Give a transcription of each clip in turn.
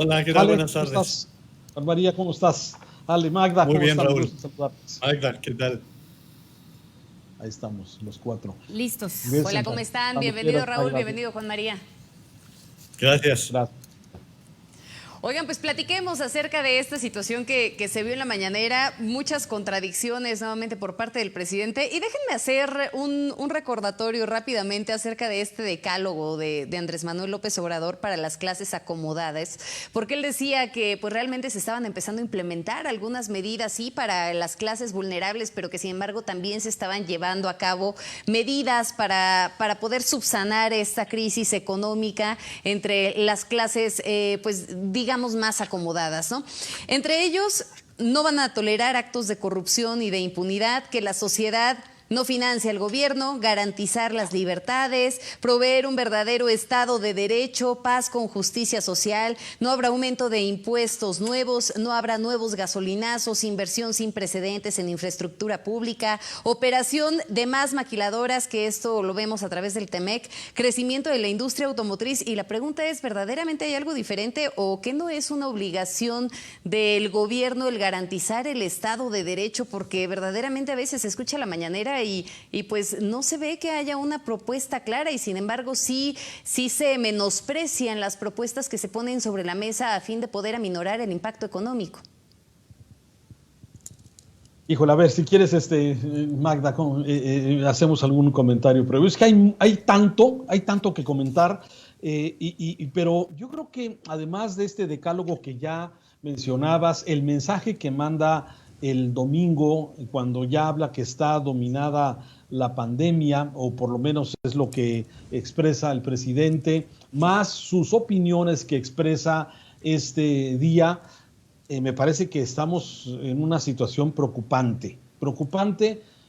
Hola, ¿qué tal? Ale, Buenas ¿cómo tardes. estás? Juan María, ¿cómo estás? Ale, Magda, Muy ¿cómo bien, están? Raúl. Gusto saludarles. Magda, ¿qué tal? Ahí estamos, los cuatro. Listos. Bien Hola, ¿cómo sentado. están? Cuando Bienvenido quieras, Raúl, Magda. bienvenido Juan María. Gracias. Gracias. Oigan, pues platiquemos acerca de esta situación que se vio en la mañanera, muchas contradicciones nuevamente por parte del presidente. Y déjenme hacer un recordatorio rápidamente acerca de este decálogo de Andrés Manuel López Obrador para las clases acomodadas, porque él decía que pues realmente se estaban empezando a implementar algunas medidas, sí, para las clases vulnerables, pero que sin embargo también se estaban llevando a cabo medidas para poder subsanar esta crisis económica entre las clases, pues digamos, más acomodadas, ¿no? Entre ellos, no van a tolerar actos de corrupción y de impunidad, que la sociedad no financia al gobierno, garantizar las libertades, proveer un verdadero Estado de Derecho, paz con justicia social, no habrá aumento de impuestos nuevos, no habrá nuevos gasolinazos, inversión sin precedentes en infraestructura pública, operación de más maquiladoras, que esto lo vemos a través del TEMEC, crecimiento de la industria automotriz. Y la pregunta es, ¿verdaderamente hay algo diferente o qué no es una obligación del gobierno el garantizar el Estado de Derecho? Porque verdaderamente a veces se escucha la mañanera y pues no se ve que haya una propuesta clara, y sin embargo sí se menosprecian las propuestas que se ponen sobre la mesa a fin de poder aminorar el impacto económico. Híjole, a ver, si quieres, Magda, hacemos algún comentario previo. Es que hay tanto que comentar, pero yo creo que además de este decálogo que ya mencionabas, el mensaje que manda el domingo, cuando ya habla que está dominada la pandemia, o por lo menos es lo que expresa el presidente, más sus opiniones que expresa este día, me parece que estamos en una situación preocupante,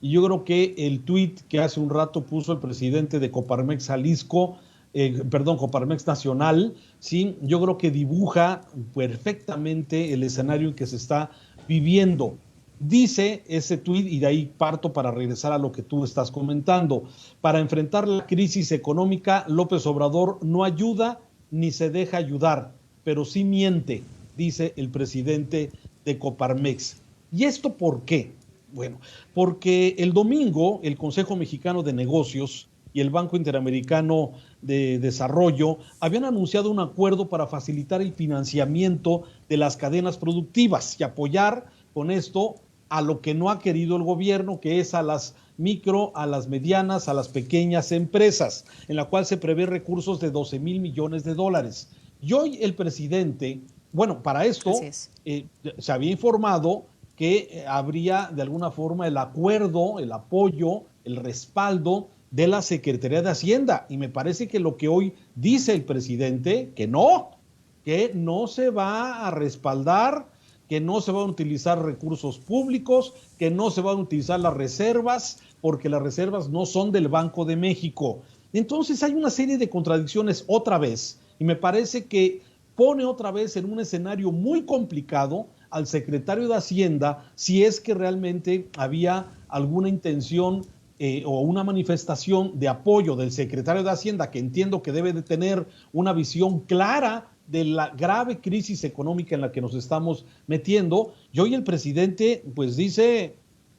y yo creo que el tuit que hace un rato puso el presidente de Coparmex Jalisco, Coparmex Nacional, sí, yo creo que dibuja perfectamente el escenario en que se está viviendo. Dice ese tuit, y de ahí parto para regresar a lo que tú estás comentando: para enfrentar la crisis económica, López Obrador no ayuda ni se deja ayudar, pero sí miente, dice el presidente de Coparmex. ¿Y esto por qué? Bueno, porque el domingo el Consejo Mexicano de Negocios y el Banco Interamericano de Desarrollo habían anunciado un acuerdo para facilitar el financiamiento de las cadenas productivas y apoyar con esto a lo que no ha querido el gobierno, que es a las micro, a las medianas, a las pequeñas empresas, en la cual se prevé recursos de 12 mil millones de dólares. Y hoy el presidente, bueno, para esto se había informado que habría de alguna forma el acuerdo, el apoyo, el respaldo de la Secretaría de Hacienda. Y me parece que lo que hoy dice el presidente, que no se va a respaldar, que no se van a utilizar recursos públicos, que no se van a utilizar las reservas, porque las reservas no son del Banco de México. Entonces hay una serie de contradicciones otra vez, y me parece que pone otra vez en un escenario muy complicado al secretario de Hacienda, si es que realmente había alguna intención o una manifestación de apoyo del secretario de Hacienda, que entiendo que debe de tener una visión clara de la grave crisis económica en la que nos estamos metiendo. Y hoy el presidente pues dice,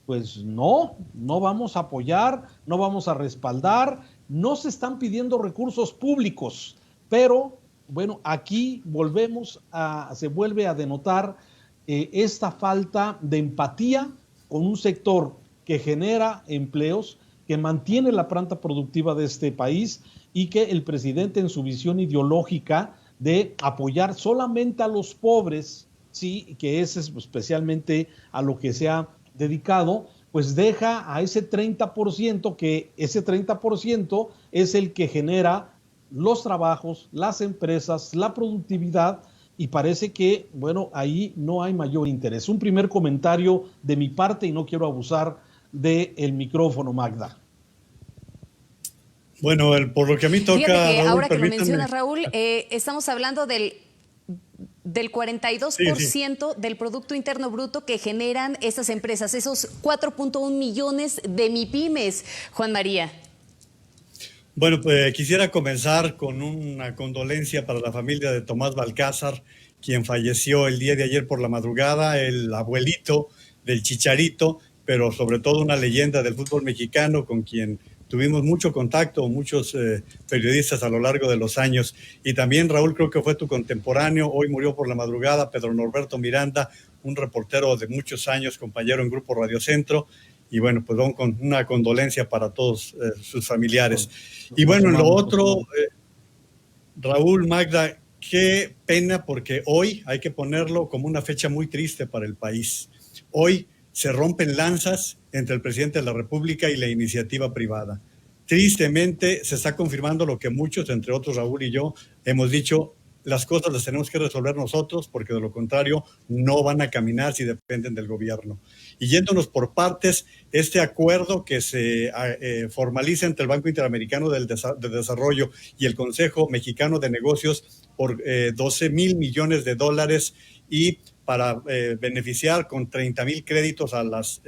pues no vamos a apoyar, no vamos a respaldar, no se están pidiendo recursos públicos, pero bueno, aquí se vuelve a denotar esta falta de empatía con un sector que genera empleos, que mantiene la planta productiva de este país, y que el presidente, en su visión ideológica de apoyar solamente a los pobres, sí, que es especialmente a lo que se ha dedicado, pues deja a ese 30%, que ese 30% es el que genera los trabajos, las empresas, la productividad, y parece que, bueno, ahí no hay mayor interés. Un primer comentario de mi parte, y no quiero abusar del micrófono, Magda. Bueno, por lo que a mí toca, fíjate que Raúl, ahora que lo permíteme. mencionas, Raúl, estamos hablando del 42% del Producto Interno Bruto que generan esas empresas, esos 4.1 millones de MIPYMES, Juan María. Bueno, pues quisiera comenzar con una condolencia para la familia de Tomás Balcázar, quien falleció el día de ayer por la madrugada, el abuelito del Chicharito, pero sobre todo una leyenda del fútbol mexicano con quien tuvimos mucho contacto, muchos periodistas a lo largo de los años. Y también, Raúl, creo que fue tu contemporáneo, hoy murió por la madrugada, Pedro Norberto Miranda, un reportero de muchos años, compañero en Grupo Radio Centro. Y bueno, pues vamos con una condolencia para todos sus familiares. Y bueno, en lo otro, Raúl, Magda, qué pena, porque hoy hay que ponerlo como una fecha muy triste para el país. Hoy se rompen lanzas entre el presidente de la República y la iniciativa privada. Tristemente se está confirmando lo que muchos, entre otros Raúl y yo, hemos dicho: las cosas las tenemos que resolver nosotros, porque de lo contrario no van a caminar si dependen del gobierno. Y yéndonos por partes, este acuerdo que se formaliza entre el Banco Interamericano de Desarrollo y el Consejo Mexicano de Negocios por 12 mil millones de dólares y para beneficiar con 30 mil créditos a las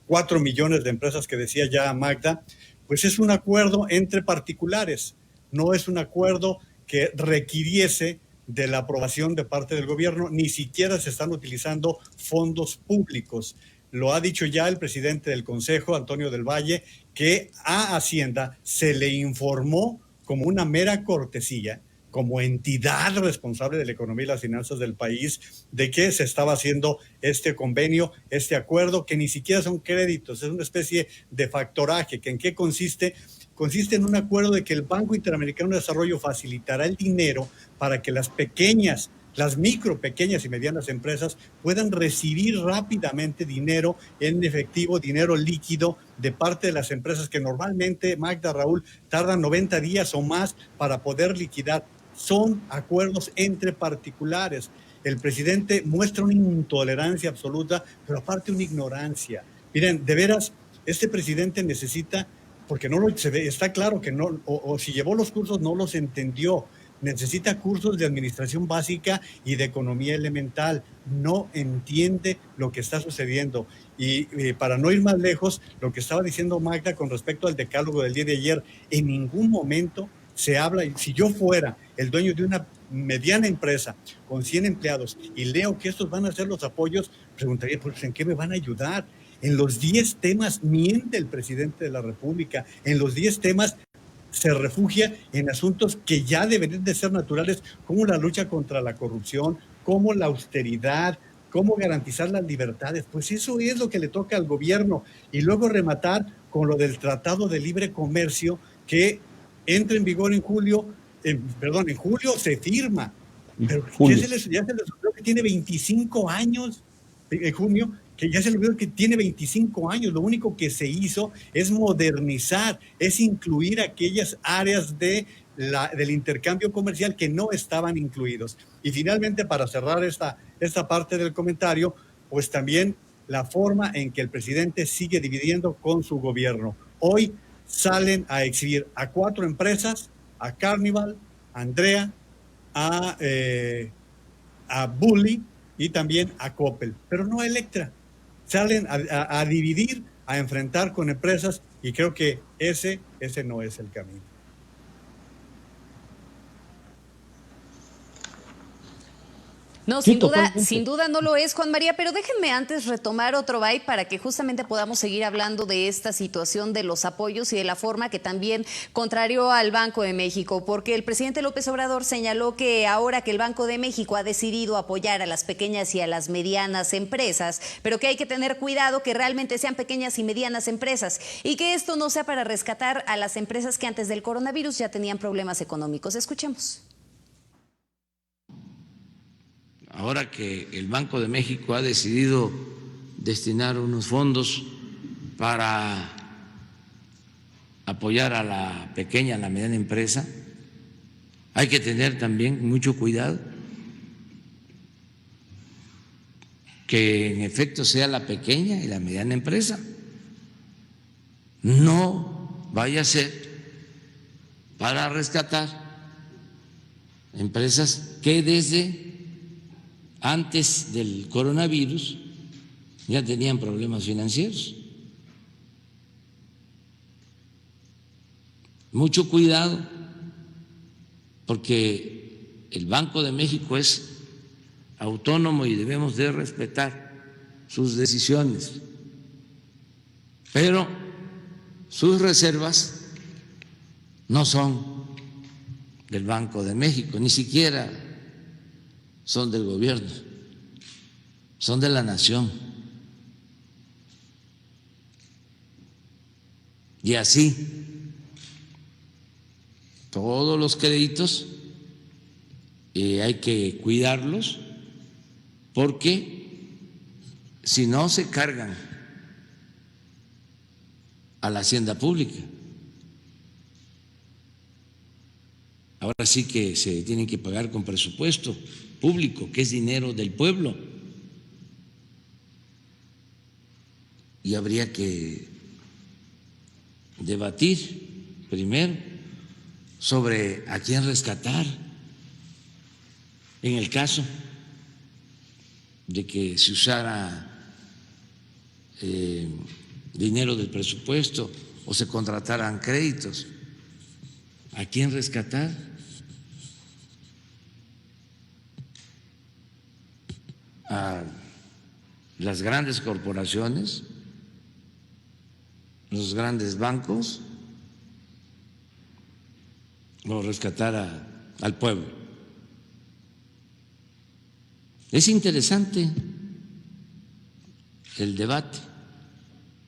4 millones de empresas que decía ya Magda, pues es un acuerdo entre particulares, no es un acuerdo que requiriese de la aprobación de parte del gobierno, ni siquiera se están utilizando fondos públicos. Lo ha dicho ya el presidente del Consejo, Antonio del Valle, que a Hacienda se le informó como una mera cortesía, como entidad responsable de la economía y las finanzas del país, de que se estaba haciendo este convenio, este acuerdo, que ni siquiera son créditos, es una especie de factoraje. ¿Que en qué consiste? Consiste en un acuerdo de que el Banco Interamericano de Desarrollo facilitará el dinero para que las micro, pequeñas y medianas empresas puedan recibir rápidamente dinero en efectivo, dinero líquido de parte de las empresas que normalmente, Magda, Raúl, tardan 90 días o más para poder liquidar. Son acuerdos entre particulares. El presidente muestra una intolerancia absoluta, pero aparte una ignorancia. Miren, de veras, este presidente necesita, porque está claro que no, o si llevó los cursos no los entendió. Necesita cursos de administración básica y de economía elemental. No entiende lo que está sucediendo. Y para no ir más lejos, lo que estaba diciendo Magda con respecto al decálogo del día de ayer, en ningún momento se habla. Si yo fuera el dueño de una mediana empresa con 100 empleados y leo que estos van a ser los apoyos, preguntaría, pues, ¿en qué me van a ayudar? En los 10 temas miente el presidente de la República. En los 10 temas se refugia en asuntos que ya deberían de ser naturales, como la lucha contra la corrupción, como la austeridad, cómo garantizar las libertades. Pues eso es lo que le toca al gobierno. Y luego rematar con lo del Tratado de Libre Comercio, que entra en vigor en julio se firma. Pero ya se les olvidó que tiene 25 años, en junio, que ya se le olvidó que tiene 25 años. Lo único que se hizo es modernizar, es incluir aquellas áreas del intercambio comercial que no estaban incluidos. Y finalmente, para cerrar esta parte del comentario, pues también la forma en que el presidente sigue dividiendo con su gobierno. Hoy salen a exhibir a 4 empresas, a Carnival, a Andrea, a Bully y también a Coppel, pero no a Electra. Salen a dividir, a enfrentar con empresas, y creo que ese no es el camino. No, Sí, sin duda no lo es, Juan María, pero déjenme antes retomar otro byte para que justamente podamos seguir hablando de esta situación de los apoyos y de la forma que también contrarió al Banco de México, porque el presidente López Obrador señaló que ahora que el Banco de México ha decidido apoyar a las pequeñas y a las medianas empresas, pero que hay que tener cuidado que realmente sean pequeñas y medianas empresas y que esto no sea para rescatar a las empresas que antes del coronavirus ya tenían problemas económicos. Escuchemos. Ahora que el Banco de México ha decidido destinar unos fondos para apoyar a la pequeña, a la mediana empresa, hay que tener también mucho cuidado que en efecto sea la pequeña y la mediana empresa. No vaya a ser para rescatar empresas que desde antes del coronavirus ya tenían problemas financieros. mucho cuidado, porque el Banco de México es autónomo y debemos de respetar sus decisiones, pero sus reservas no son del Banco de México, ni siquiera son del gobierno, son de la nación. Y así, todos los créditos hay que cuidarlos, porque si no se cargan a la hacienda pública. Ahora sí que se tienen que pagar con presupuesto público, que es dinero del pueblo. Y habría que debatir primero sobre a quién rescatar en el caso de que se usara dinero del presupuesto o se contrataran créditos. ¿A quién rescatar? ¿A las grandes corporaciones, los grandes bancos, o rescatar al pueblo? Es interesante el debate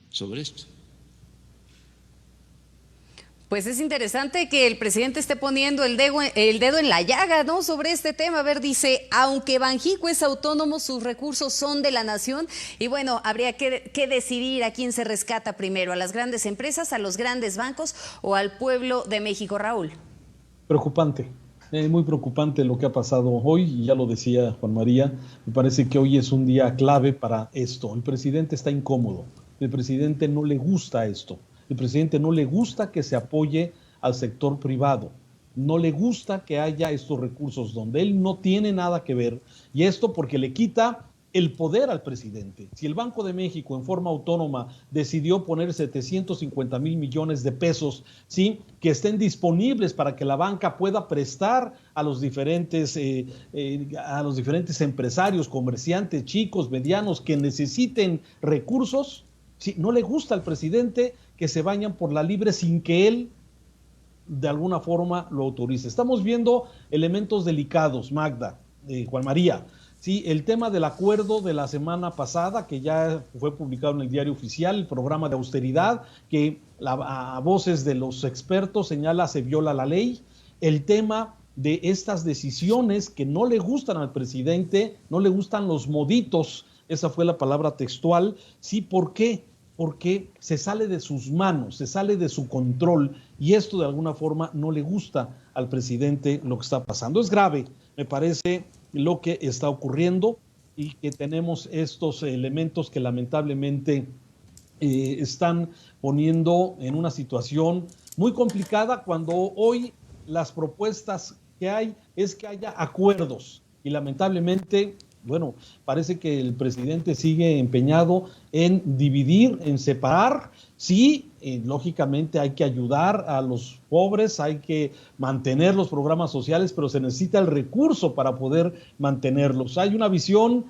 sobre esto. Pues es interesante que el presidente esté poniendo el dedo en la llaga, ¿no?, sobre este tema. A ver, dice, aunque Banjico es autónomo, sus recursos son de la nación. Y bueno, habría que decidir a quién se rescata primero, a las grandes empresas, a los grandes bancos o al pueblo de México, Raúl. Preocupante, muy preocupante lo que ha pasado hoy, y ya lo decía Juan María, me parece que hoy es un día clave para esto. El presidente está incómodo, el presidente no le gusta esto. El presidente no le gusta que se apoye al sector privado, no le gusta que haya estos recursos donde él no tiene nada que ver, y esto porque le quita el poder al presidente. Si el Banco de México en forma autónoma decidió poner 750,000 millones de pesos, ¿sí?, que estén disponibles para que la banca pueda prestar a los diferentes empresarios, comerciantes, chicos, medianos, que necesiten recursos, ¿sí?, no le gusta al presidente que se vayan por la libre sin que él de alguna forma lo autorice. Estamos viendo elementos delicados, Magda, Juan María. Sí, el tema del acuerdo de la semana pasada, que ya fue publicado en el Diario Oficial, el programa de austeridad, que a voces de los expertos señala se viola la ley. El tema de estas decisiones que no le gustan al presidente, no le gustan los moditos, esa fue la palabra textual. Sí, ¿por qué? Porque se sale de sus manos, se sale de su control, y esto de alguna forma no le gusta al presidente lo que está pasando. Es grave, me parece, lo que está ocurriendo, y que tenemos estos elementos que lamentablemente están poniendo en una situación muy complicada, cuando hoy las propuestas que hay es que haya acuerdos, y lamentablemente, bueno, parece que el presidente sigue empeñado en dividir, en separar. Sí, lógicamente hay que ayudar a los pobres, hay que mantener los programas sociales, pero se necesita el recurso para poder mantenerlos. Hay una visión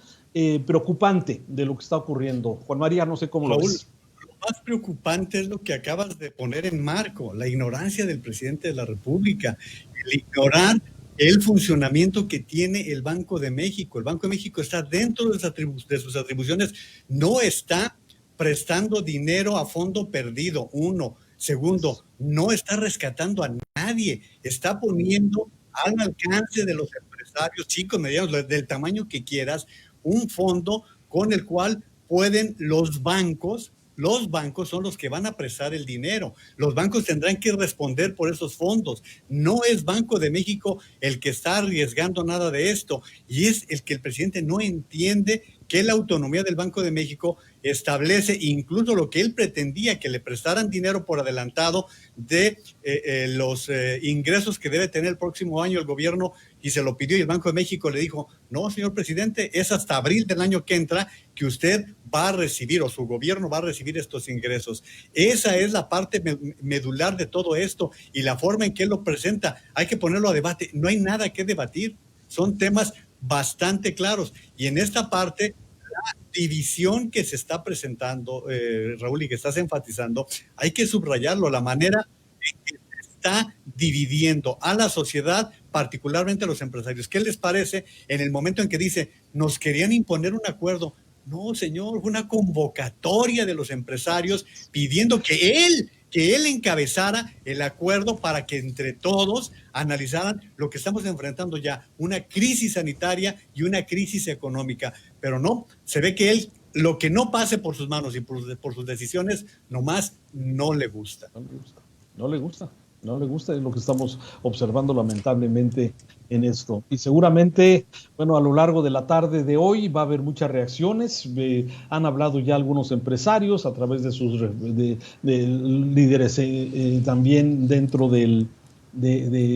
preocupante de lo que está ocurriendo. Juan María, no sé cómo lo ves. Lo más preocupante es lo que acabas de poner en marco, la ignorancia del presidente de la República, el ignorar el funcionamiento que tiene el Banco de México. El Banco de México está dentro de sus atribuciones, no está prestando dinero a fondo perdido, uno. Segundo, no está rescatando a nadie, está poniendo al alcance de los empresarios, chicos, medianos, del tamaño que quieras, un fondo con el cual pueden los bancos son los que van a prestar el dinero. Los bancos tendrán que responder por esos fondos. No es Banco de México el que está arriesgando nada de esto, y es el que el presidente no entiende, que la autonomía del Banco de México establece incluso lo que él pretendía, que le prestaran dinero por adelantado de los ingresos que debe tener el próximo año el gobierno, y se lo pidió y el Banco de México le dijo, no, señor presidente, es hasta abril del año que entra que usted va a recibir o su gobierno va a recibir estos ingresos. Esa es la parte medular de todo esto y la forma en que él lo presenta. Hay que ponerlo a debate. No hay nada que debatir. Son temas bastante claros. Y en esta parte, la división que se está presentando, Raúl, y que estás enfatizando, hay que subrayarlo, la manera en que se está dividiendo a la sociedad, particularmente a los empresarios. ¿Qué les parece en el momento en que dice, nos querían imponer un acuerdo? No, señor, fue una convocatoria de los empresarios pidiendo que él encabezara el acuerdo para que entre todos analizaran lo que estamos enfrentando ya, una crisis sanitaria y una crisis económica. Pero no, se ve que él, lo que no pase por sus manos y por sus decisiones, nomás no le gusta. No le gusta, es lo que estamos observando lamentablemente en esto. Y seguramente, bueno, a lo largo de la tarde de hoy va a haber muchas reacciones. Han hablado ya algunos empresarios a través de sus de líderes también dentro de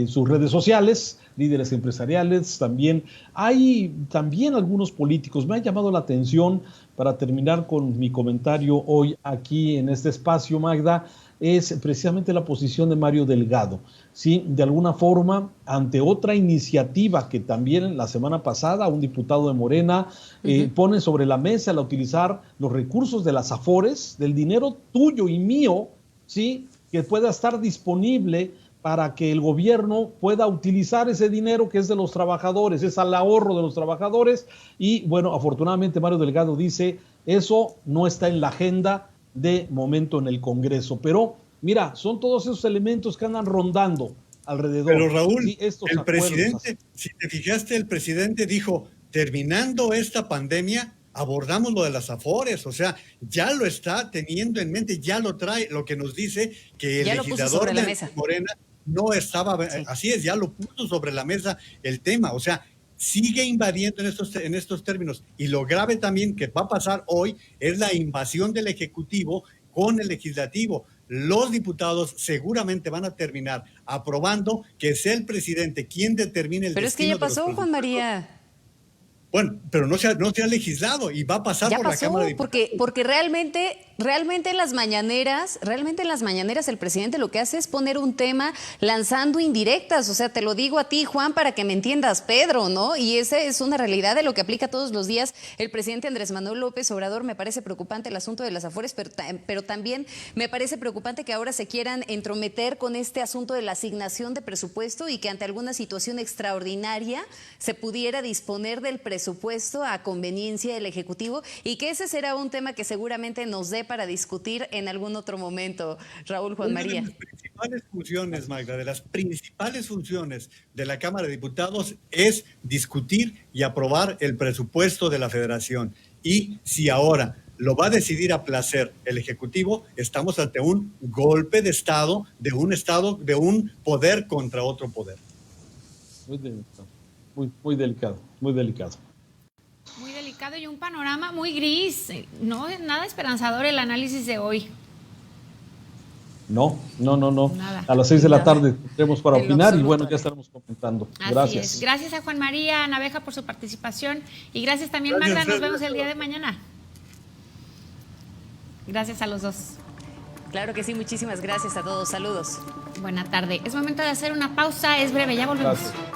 sus redes sociales, líderes empresariales también. Hay también algunos políticos. Me ha llamado la atención, para terminar con mi comentario hoy aquí en este espacio, Magda, es precisamente la posición de Mario Delgado. Sí, de alguna forma, ante otra iniciativa que también la semana pasada un diputado de Morena pone sobre la mesa al utilizar los recursos de las Afores, del dinero tuyo y mío, sí, que pueda estar disponible para que el gobierno pueda utilizar ese dinero que es de los trabajadores, es al ahorro de los trabajadores. Y bueno, afortunadamente Mario Delgado dice, eso no está en la agenda de momento en el Congreso. Pero mira, son todos esos elementos que andan rondando alrededor. Pero Raúl, sí, el presidente, si te fijaste, el presidente dijo, terminando esta pandemia, abordamos lo de las Afores, o sea, ya lo está teniendo en mente, ya lo trae, lo que nos dice que el legislador de Morena no estaba, sí. Así es, ya lo puso sobre la mesa el tema, o sea, sigue invadiendo en estos términos. Y lo grave también que va a pasar hoy es la invasión del Ejecutivo con el Legislativo. Los diputados seguramente van a terminar aprobando que sea el presidente quien determine el destino. Pero es que ya pasó, Juan María. Bueno, pero no se ha legislado y va a pasar por la Cámara de Diputados. Porque realmente en las mañaneras el presidente lo que hace es poner un tema lanzando indirectas. O sea, te lo digo a ti, Juan, para que me entiendas, Pedro, ¿no? Y esa es una realidad de lo que aplica todos los días el presidente Andrés Manuel López Obrador. Me parece preocupante el asunto de las Afores, pero también me parece preocupante que ahora se quieran entrometer con este asunto de la asignación de presupuesto y que ante alguna situación extraordinaria se pudiera disponer del presupuesto a conveniencia del Ejecutivo, y que ese será un tema que seguramente nos dé para discutir en algún otro momento, Raúl, Juan María. Una de las principales funciones, Magda, de las principales funciones de la Cámara de Diputados es discutir y aprobar el presupuesto de la Federación. Y si ahora lo va a decidir a placer el Ejecutivo, estamos ante un golpe de Estado, de un poder contra otro poder. Muy delicado, muy delicado, muy delicado. Muy delicado y un panorama muy gris. No es nada esperanzador el análisis de hoy. No. Nada. A las 6 de la tarde tendremos para opinar y bueno, ya estaremos comentando. Gracias. Así es. Gracias a Juan María Naveja por su participación y gracias también, Magda. Nos vemos el día de mañana. Gracias a los dos. Claro que sí, muchísimas gracias a todos. Saludos. Buena tarde. Es momento de hacer una pausa, es breve, ya volvemos. Gracias.